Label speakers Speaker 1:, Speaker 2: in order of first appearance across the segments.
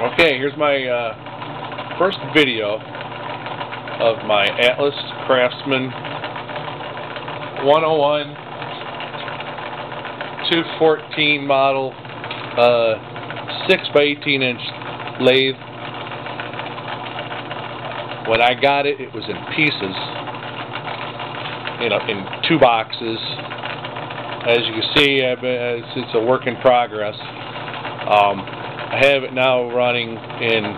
Speaker 1: Okay, here's my first video of my Atlas Craftsman 101 214 model 6 by 18 inch lathe. When I got it, it was in pieces, in 2 boxes. As you can see, it's a work in progress. I have it now running in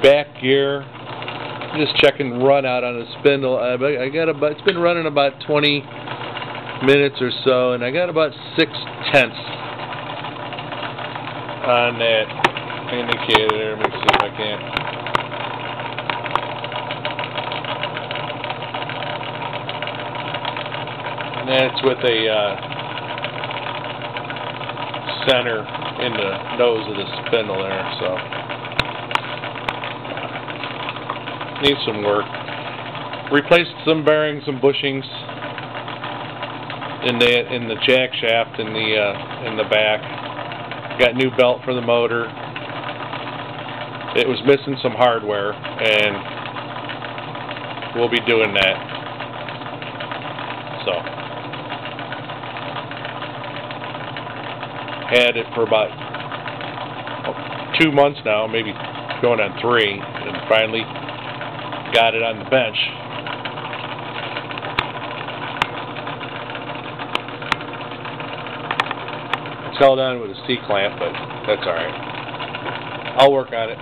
Speaker 1: back gear. Just checking run out on the spindle. It's been running about 20 minutes or so, and I got about 6/10 on that indicator. Let me see if I can. And that's with a center in the nose of the spindle there, so needs some work. Replaced some bearings, some bushings in the jack shaft in the back. Got new belt for the motor. It was missing some hardware, and we'll be doing that. So had it for about 2 months now, maybe going on 3, and finally got it on the bench. It's held on with a C-clamp, but that's alright. I'll work on it.